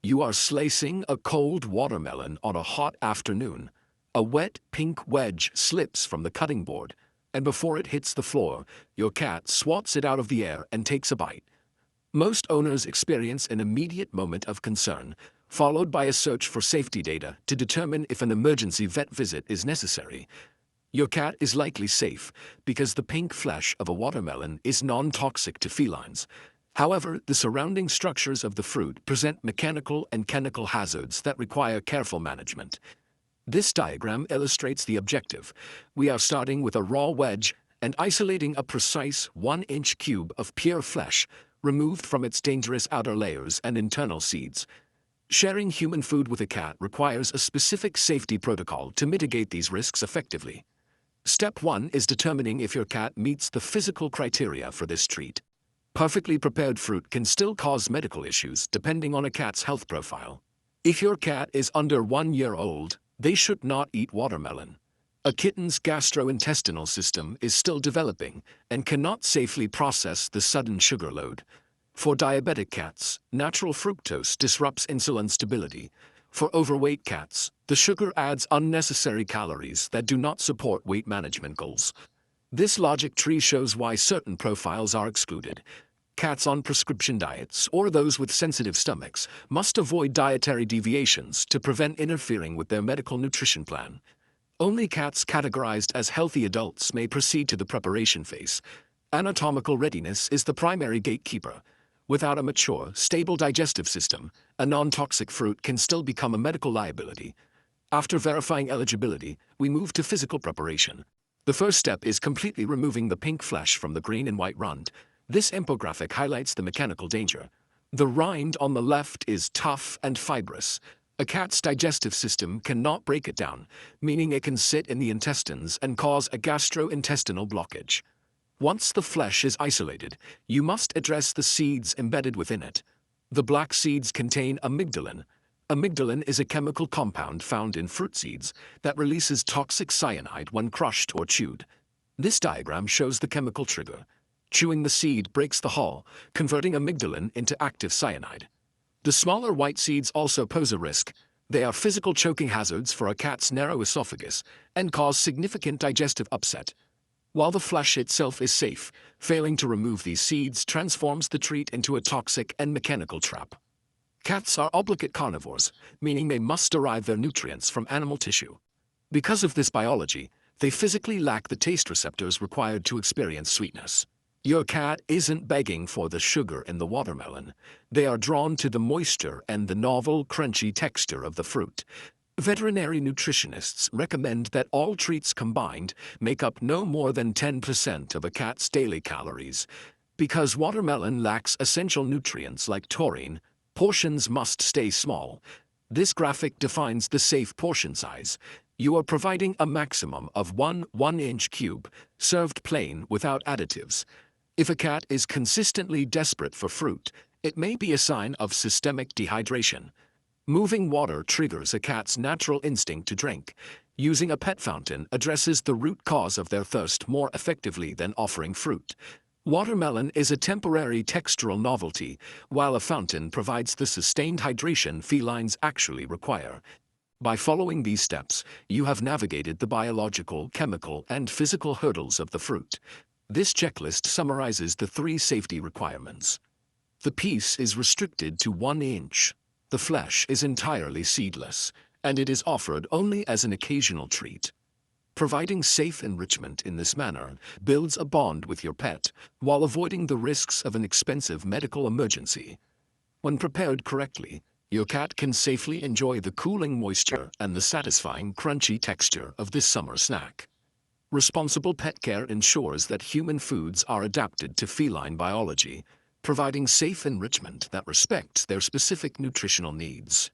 You are slicing a cold watermelon on a hot afternoon. A wet pink wedge slips from the cutting board, and before it hits the floor, your cat swats it out of the air and takes a bite. Most owners experience an immediate moment of concern, followed by a search for safety data to determine if an emergency vet visit is necessary. Your cat is likely safe because the pink flesh of a watermelon is non-toxic to felines. However, the surrounding structures of the fruit present mechanical and chemical hazards that require careful management. This diagram illustrates the objective. We are starting with a raw wedge and isolating a precise 1-inch cube of pure flesh, removed from its dangerous outer layers and internal seeds. Sharing human food with a cat requires a specific safety protocol to mitigate these risks effectively. Step 1 is determining if your cat meets the physical criteria for this treat. Perfectly prepared fruit can still cause medical issues depending on a cat's health profile. If your cat is under 1 year old, they should not eat watermelon. A kitten's gastrointestinal system is still developing and cannot safely process the sudden sugar load. For diabetic cats, natural fructose disrupts insulin stability. For overweight cats, the sugar adds unnecessary calories that do not support weight management goals. This logic tree shows why certain profiles are excluded. Cats on prescription diets or those with sensitive stomachs must avoid dietary deviations to prevent interfering with their medical nutrition plan. Only cats categorized as healthy adults may proceed to the preparation phase. Anatomical readiness is the primary gatekeeper. Without a mature, stable digestive system, a non-toxic fruit can still become a medical liability. After verifying eligibility, we move to physical preparation. The first step is completely removing the pink flesh from the green and white rind. This infographic highlights the mechanical danger. The rind on the left is tough and fibrous. A cat's digestive system cannot break it down, meaning it can sit in the intestines and cause a gastrointestinal blockage. Once the flesh is isolated, you must address the seeds embedded within it. The black seeds contain amygdalin. Amygdalin is a chemical compound found in fruit seeds that releases toxic cyanide when crushed or chewed. This diagram shows the chemical trigger. Chewing the seed breaks the hull, converting amygdalin into active cyanide. The smaller white seeds also pose a risk. They are physical choking hazards for a cat's narrow esophagus and cause significant digestive upset. While the flesh itself is safe, failing to remove these seeds transforms the treat into a toxic and mechanical trap. Cats are obligate carnivores, meaning they must derive their nutrients from animal tissue. Because of this biology, they physically lack the taste receptors required to experience sweetness. Your cat isn't begging for the sugar in the watermelon. They are drawn to the moisture and the novel, crunchy texture of the fruit. Veterinary nutritionists recommend that all treats combined make up no more than 10% of a cat's daily calories. Because watermelon lacks essential nutrients like taurine, portions must stay small. This graphic defines the safe portion size. You are providing a maximum of 1 cube, served plain without additives. If a cat is consistently desperate for fruit, it may be a sign of systemic dehydration. Moving water triggers a cat's natural instinct to drink. Using a pet fountain addresses the root cause of their thirst more effectively than offering fruit. Watermelon is a temporary textural novelty, while a fountain provides the sustained hydration felines actually require. By following these steps, you have navigated the biological, chemical, and physical hurdles of the fruit. This checklist summarizes the 3 safety requirements. The piece is restricted to 1 inch. The flesh is entirely seedless, and it is offered only as an occasional treat. Providing safe enrichment in this manner builds a bond with your pet while avoiding the risks of an expensive medical emergency. When prepared correctly, your cat can safely enjoy the cooling moisture and the satisfying crunchy texture of this summer snack. Responsible pet care ensures that human foods are adapted to feline biology, providing safe enrichment that respects their specific nutritional needs.